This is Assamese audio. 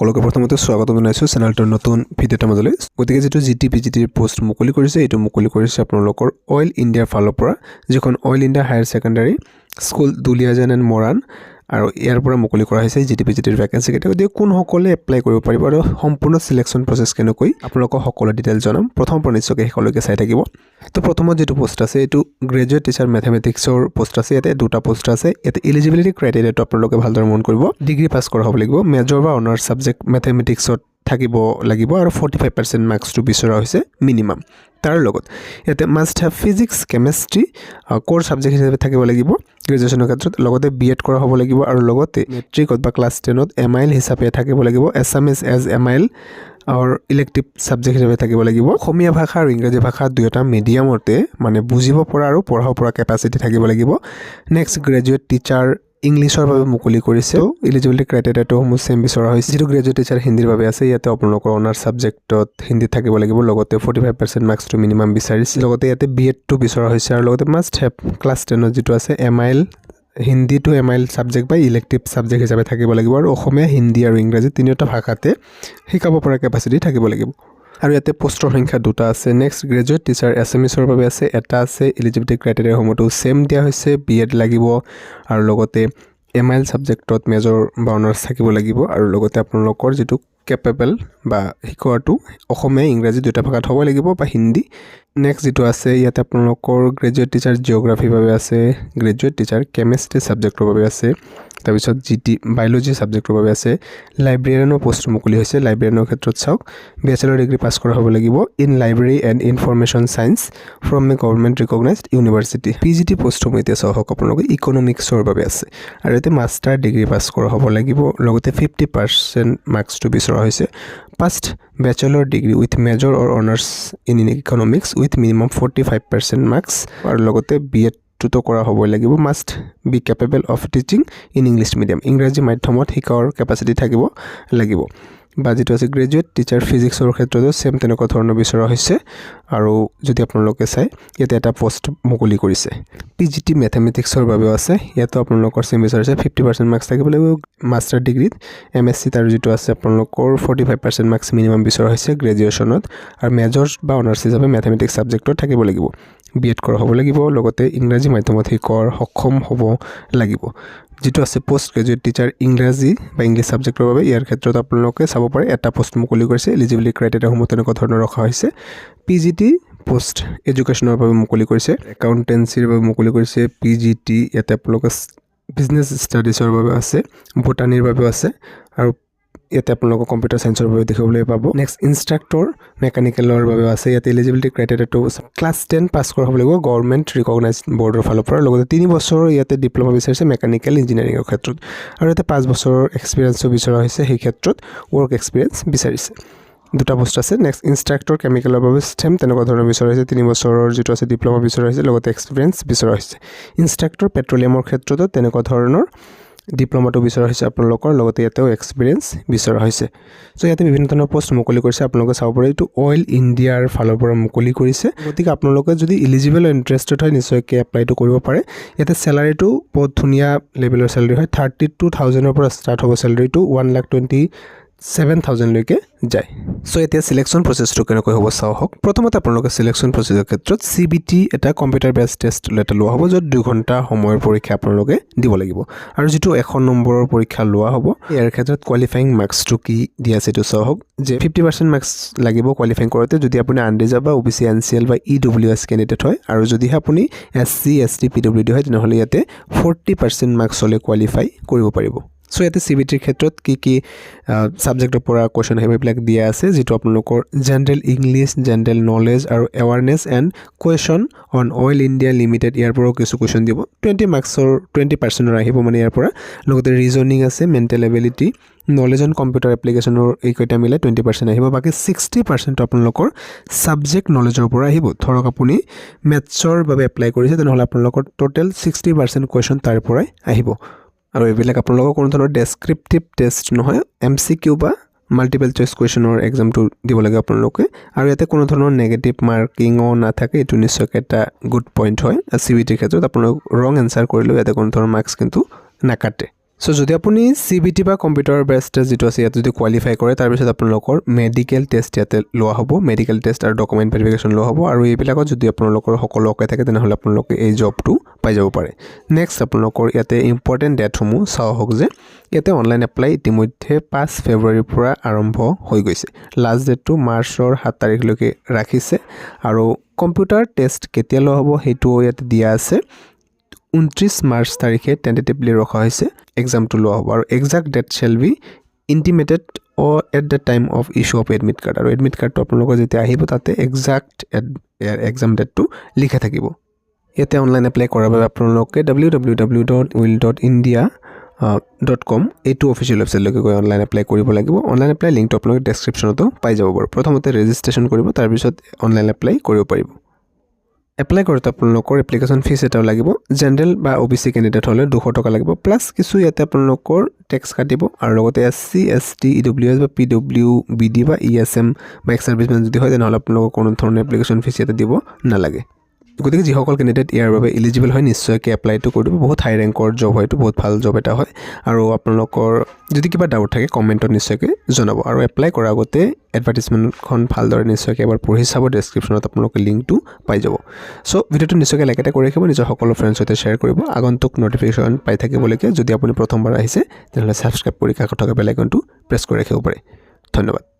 সকলোকে প্ৰথমতে স্বাগত জনাইছোঁ চেনেলটোৰ নতুন ভিডিঅ'টাৰ মাজলৈ। গতিকে যেটো জিটিপিজিটিৰ পোষ্ট মুকলি কৰিছে এইটো মুকলি কৰিছে আপোনালোকৰ অইল ইণ্ডিয়াৰ ফালৰ পৰা, যিখন oil India higher secondary school Duliajan and Moran আৰু ইয়াৰ পৰা মুকলি কৰা হৈছে জিটিপিজিটিৰ ভেকেন্সি কেইটা। গতিকে কোনসকলে এপ্লাই কৰিব পাৰিব আৰু সম্পূৰ্ণ সিলেকশ্যন প্ৰচেছ কেনেকৈ আপোনালোকক সকলো ডিটেইল জনাম। প্ৰথম পৰা নিশ্চয়কৈ শেষলৈকে চাই থাকিব। তো প্ৰথমত যেটো পোষ্ট আছে এইটো গ্ৰেজুৱেট টিচাৰ মেথমেটিক্সৰ পোষ্ট আছে। ইয়াতে দুটা পোষ্ট আছে। ইয়াতে এলিজিবিলিটি ক্ৰাইটেৰিয়াটো আপোনালোকে ভালদৰে মন কৰিব। ডিগ্ৰী পাছ কৰা হ'ব লাগিব, মেজৰ বা অনাৰ্ছ ছাবজেক্ট মেথমেটিক্সত থাকিব লাগিব আৰু 45% মাৰ্কছটো বিচৰা হৈছে মিনিমাম। তাৰ লগত ইয়াতে মাষ্ট হেভ ফিজিক্স কেমেষ্ট্ৰি কোৰ ছাবজেক্ট হিচাপে থাকিব লাগিব গ্ৰেজুৱেশ্যনৰ ক্ষেত্ৰত। লগতে বিএড কৰা হ'ব লাগিব আৰু লগতে মেট্ৰিকত বা ক্লাছ 10ত MIL হিচাপে থাকিব লাগিব, এছামিজ এজ MIL আৰু ইলেক্টিভ ছাবজেক্ট হিচাপে থাকিব লাগিব। অসমীয়া ভাষা আৰু ইংৰাজী ভাষা দুয়োটা মিডিয়ামতে মানে বুজিব পৰা আৰু পঢ়াব পৰা কেপাচিটি থাকিব লাগিব। নেক্সট গ্ৰেজুৱেট টিচাৰ ইংলিছৰ বাবে মুকলি কৰিছে। এলিজিবিলিটি ক্ৰাইটেৰিয়াটো সমূহ সেম বিচৰা হৈছে। যিটো গ্ৰেজুৱেট টিচাৰ হিন্দীৰ বাবে আছে ইয়াতে আপোনালোকৰ অনাৰ্ছ ছাবজেক্টত হিন্দী থাকিব লাগিব। লগতে 45% মাৰ্কছটো মিনিমাম বিচাৰিছে। লগতে ইয়াতে বিএডটো বিচৰা হৈছে আৰু লগতে মাষ্ট হেভ ক্লাছ 10ত যিটো আছে MIL Hindi to MIL subject বা ইলেক্টিভ ছাবজেক্ট হিচাপে থাকিব লাগিব আৰু অসমীয়া হিন্দী আৰু ইংৰাজী তিনিওটা ভাষাতে শিকাব পৰা কেপাচিটি থাকিব লাগিব। আৰু ইয়াতে পোষ্টৰ সংখ্যা দুটা আছে। নেক্সট গ্ৰেজুৱেট টিচাৰ এছামিছৰ বাবে আছে এটা আছে। এলিজিবিলিটি ক্ৰাইটেৰিয়াসমূহটো সেম দিয়া হৈছে। বিএড লাগিব আৰু লগতে MIL ছাবজেক্টত মেজৰ বা অনাৰ্ছ থাকিব লাগিব আৰু লগতে আপোনালোকৰ যিটো কেপেবল বা শিকোৱাটো অসমীয়া ইংৰাজী দুটা ভাষাত হ'ব লাগিব বা হিন্দী। নেক্সট যিটো আছে ইয়াতে আপোনালোকৰ গ্ৰেজুৱেট টিচাৰ জিঅ'গ্ৰাফিৰ বাবে আছে, গ্ৰেজুৱেট টিচাৰ কেমেষ্ট্ৰি ছাবজেক্টৰ বাবে আছে, তাৰপিছত বায়'লজি ছাবজেক্টৰ বাবে আছে। লাইব্ৰেৰিয়ানৰ পোষ্ট মুকলি হৈছে। লাইব্ৰেৰিয়ানৰ ক্ষেত্ৰত চাওক বেচেলৰ ডিগ্ৰী পাছ কৰা হ'ব লাগিব in library and information science from A government recognised university. PGT পোষ্টসমূহ এতিয়া চাওক আপোনালোকে ইকনমিক্সৰ বাবে আছে আৰু ইয়াতে মাষ্টাৰ ডিগ্ৰী পাছ কৰা হ'ব লাগিব। লগতে 50% মাৰ্কছটো বিচৰা হৈছে। Past bachelor degree with major or honours in economics with minimum 45% marks আৰু লগতে বিএডটো কৰা হ'ব লাগিব। Must be capable of teaching in English medium, ইংৰাজী মাধ্যমত শিকোৱাৰ কেপাচিটি থাকিব লাগিব। বা যিটো আছে গ্ৰেজুৱেট টিচাৰ ফিজিক্সৰ ক্ষেত্ৰতো সেম তেনেকুৱা ধৰণৰ বিচৰা হৈছে। আৰু যদি আপোনালোকে চাই ইয়াতে এটা পোষ্ট মুকলি কৰিছে PGT মেথমেটিক্সৰ বাবেও আছে। ইয়াতো আপোনালোকৰ সেম বিচাৰিছে 50% মাৰ্কছ থাকিব লাগিব মাষ্টাৰ ডিগ্ৰীত। MSc তাৰ যিটো আছে আপোনালোকৰ 45% মাৰ্কছ মিনিমাম বিচৰা হৈছে গ্ৰেজুৱেশ্যনত আৰু মেজৰ বা অনাৰ্ছ হিচাপে মেথমেটিক্স ছাবজেক্টত থাকিব লাগিব। বিএড কৰা হ'ব লাগিব। লগতে ইংৰাজী মাধ্যমত শিকোৱাৰ সক্ষম হ'ব লাগিব। যিটো আছে পোষ্ট গ্ৰেজুৱেট টিচাৰ ইংৰাজী বা ইংলিছ ছাবজেক্টৰ বাবে ইয়াৰ ক্ষেত্ৰত আপোনালোকে চাব পাৰে এটা পোষ্ট মুকলি কৰিছে। এলিজিবিলিটি ক্ৰাইটেৰিয়াসমূহ তেনেকুৱা ধৰণৰ ৰখা হৈছে। PGT পোষ্ট এডুকেশ্যনৰ বাবে মুকলি কৰিছে। একাউণ্টেঞ্চিৰ বাবে মুকলি কৰিছে PGT। ইয়াতে আপোনালোকে বিজনেছ ষ্টাডিজৰ বাবে আছে, বটানীৰ বাবেও আছে আৰু ইয়াতে আপোনালোকৰ কম্পিউটাৰ ছায়েন্সৰ বাবে দেখিবলৈ পাব। নেক্সট ইনষ্ট্ৰাক্টৰ মেকানিকেলৰ বাবে আছে। ইয়াতে এলিজিবিলিটি ক্ৰাইটেৰিয়াটো ক্লাছ 10 পাছ কৰা হ'ব লাগিব গভৰ্ণমেণ্ট ৰিকগনাইজড বৰ্ডৰ ফালৰ পৰা। লগতে 3 বছৰৰ ইয়াতে ডিপ্ল'মা বিচাৰিছে মেকানিকেল ইঞ্জিনিয়াৰিঙৰ ক্ষেত্ৰত আৰু ইয়াতে 5 বছৰৰ এক্সপিৰিয়েঞ্চো বিচৰা হৈছে। সেই ক্ষেত্ৰত ৱৰ্ক এক্সপিৰিয়েঞ্চ বিচাৰিছে। দুটা পোষ্ট আছে। নেক্সট ইনষ্ট্ৰাক্টৰ কেমিকেলৰ বাবে ছেম তেনেকুৱা ধৰণৰ বিচৰা হৈছে। 3 বছৰৰ যিটো আছে ডিপ্ল'মা বিচৰা হৈছে, লগতে এক্সপিৰিয়েঞ্চ বিচৰা হৈছে। ইনষ্ট্ৰাক্টৰ পেট্ৰলিয়ামৰ ক্ষেত্ৰতো তেনেকুৱা ধৰণৰ ডিপ্ল'মাটো বিচৰা হৈছে আপোনালোকৰ, লগতে ইয়াতেও এক্সপিৰিয়েঞ্চ বিচৰা হৈছে। চ' ইয়াতে বিভিন্ন ধৰণৰ পোষ্ট মুকলি কৰিছে। আপোনালোকে চাব পাৰে এইটো অইল ইণ্ডিয়াৰ ফালৰ পৰা মুকলি কৰিছে। গতিকে আপোনালোকে যদি এলিজিবল আৰু ইণ্টাৰেষ্টেড হয় নিশ্চয়কৈ এপ্লাইটো কৰিব পাৰে। ইয়াতে চেলাৰীটো বহুত ধুনীয়া লেভেলৰ চেলাৰী হয়। 32,000ৰ পৰা ষ্টাৰ্ট হ'ব চেলাৰীটো 1,27,000লৈকে যায়। চ' এতিয়া চিলেকশ্যন প্ৰচেছটো কেনেকৈ হ'ব চাওক। প্ৰথমতে আপোনালোকে চিলেকশ্যন প্ৰচেছৰ ক্ষেত্ৰত CBT এটা কম্পিউটাৰ বেছড টেষ্ট এটা লোৱা হ'ব, য'ত 2 ঘণ্টা সময়ৰ পৰীক্ষা আপোনালোকে দিব লাগিব আৰু যিটো 100 নম্বৰৰ পৰীক্ষা লোৱা হ'ব ইয়াৰ ক্ষেত্ৰত কোৱালিফাইং মাৰ্কছটো কি দিয়া আছে এইটো চাওক যে 50% মাৰ্কছ লাগিব কোৱালিফাইং কৰোঁতে যদি আপুনি আনৰিজাৰ্ভ বা OBC NCL বা EWS কেণ্ডিডেট হয় আৰু যদিহে আপুনি SC ST PWD হয় তেনেহ'লে ইয়াতে 40% মাৰ্কছলৈ কোৱালিফাই কৰিব পাৰিব। চ' ইয়াতে CBTৰ ক্ষেত্ৰত কি ছাবজেক্টৰ পৰা কুৱেশ্যন আহিব এইবিলাক দিয়া আছে, যিটো আপোনালোকৰ জেনেৰেল ইংলিছ, জেনেৰেল নলেজ আৰু awareness and question on oil India limited ইয়াৰ পৰাও কিছু কুৱেশ্যন দিব। 20% আহিব মানে ইয়াৰ পৰা। লগতে ৰিজনিং আছে, mental ability, knowledge on computer এপ্লিকেশ্যনৰ এইকেইটা মিলাই 20% আহিব। বাকী 60% আপোনালোকৰ ছাবজেক্ট নলেজৰ পৰা আহিব। ধৰক আপুনি মেথছৰ বাবে এপ্লাই কৰিছে তেনেহ'লে আপোনালোকৰ টোটেল 60% কুৱেশ্যন তাৰ পৰাই আহিব আৰু এইবিলাক আপোনালোকৰ কোনো ধৰণৰ ডেছক্ৰিপটিভ টেষ্ট নহয়, MCQ বা মাল্টিপল চইচ কুৱেশ্যনৰ এক্সামটো দিব লাগে আপোনালোকে। আৰু ইয়াতে কোনো ধৰণৰ নেগেটিভ মাৰ্কিঙো নাথাকে, এইটো নিশ্চয়কৈ এটা গুড পইণ্ট হয়। CBTৰ ক্ষেত্ৰত আপোনালোক ৰং এনচাৰ কৰিলেও ইয়াতে কোনো ধৰণৰ মাৰ্কছ কিন্তু নাকাটে। সো যদি আপুনি CBT বা কম্পিউটাৰ বেছ টেষ্ট যিটো আছে ইয়াত যদি কোৱালিফাই কৰে তাৰপিছত আপোনালোকৰ মেডিকেল টেষ্ট ইয়াতে লোৱা হ'ব মেডিকেল টেষ্ট আৰু ডকুমেণ্ট ভেৰিফিকেশ্যন লোৱা হ'ব আৰু এইবিলাকত যদি আপোনালোকৰ সকলো অকে থাকে তেনেহ'লে আপোনালোকে এই জবটো পাই যাব পাৰে নেক্সট আপোনালোকৰ ইয়াতে ইম্পৰ্টেণ্ট ডেটসমূহ চাওঁ হওক যে ইয়াতে অনলাইন এপ্লাই ইতিমধ্যে 5 ফেব্ৰুৱাৰীৰ পৰা আৰম্ভ হৈ গৈছে লাষ্ট ডেটটো মাৰ্চৰ 7 তাৰিখলৈকে ৰাখিছে আৰু কম্পিউটাৰ টেষ্ট কেতিয়া লোৱা হ'ব সেইটো ইয়াতে দিয়া আছে 29 মাৰ্চ তাৰিখে টেন্টেটিভলি ৰখা হৈছে এক্সামটো লোৱা হ'ব আৰু exact date shall be intimated at the time of issue of admit card আৰু এডমিট কাৰ্ডটো আপোনালোকৰ যেতিয়া আহিব তাতে এক্সাক্ট এক্সাম ডেটটো লিখা থাকিব ইয়াতে অনলাইন এপ্লাই কৰাৰ বাবে আপোনালোকে www.will.india.com এইটো অফিচিয়েল ৱেবছাইটলৈকে গৈ অনলাইন এপ্লাই কৰিব লাগিব অনলাইন এপ্লাই লিংকটো আপোনালোকে ডেছক্ৰিপশ্যনতো পাই যাব বাৰু প্ৰথমতে ৰেজিষ্ট্ৰেশ্যন কৰিব তাৰপিছত অনলাইন এপ্লাই কৰিব পাৰিব এপ্লাই কৰোঁতে আপোনালোকৰ এপ্লিকেশ্যন ফিজ এটাও লাগিব জেনেৰেল বা OBC কেণ্ডিডেট হ'লে 200 টকা লাগিব প্লাছ কিছু ইয়াতে আপোনালোকৰ টেক্স কাটিব আৰু লগতে SC ST EWS বা PWBD বা ESM বা এক্স চাৰ্ভিচমেন যদি হয় তেনেহ'লে আপোনালোকৰ কোনো ধৰণৰ এপ্লিকেশ্যন ফিজ ইয়াতে দিব নালাগে গতিকে যিসকল কেণ্ডিডেট ইয়াৰ বাবে এলিজিবল হয় নিশ্চয়কৈ এপ্লাইটো কৰি দিব বহুত হাই ৰেংকৰ জব হয়তো বহুত ভাল জব এটা হয় আৰু আপোনালোকৰ যদি কিবা ডাউট থাকে কমেণ্টত নিশ্চয়কৈ জনাব আৰু এপ্লাই কৰাৰ আগতে এডভাৰটাইজমেণ্টখন ভালদৰে নিশ্চয়কৈ এবাৰ পঢ়ি চাব ডেছক্ৰিপশ্যনত আপোনালোকে লিংকটো পাই যাব চ' ভিডিঅ'টো নিশ্চয়কৈ লাইক এটা কৰি ৰাখিব নিজৰ সকলো ফ্ৰেণ্ডৰ সৈতে শ্বেয়াৰ কৰিব আগন্তুক নটিফিকেশ্যন পাই থাকিবলৈকে যদি আপুনি প্ৰথমবাৰ আহিছে তেনেহ'লে ছাবস্ক্ৰাইব কৰি কাষত থকা বেল আইকনটো প্ৰেছ কৰি ৰাখিব পাৰে ধন্যবাদ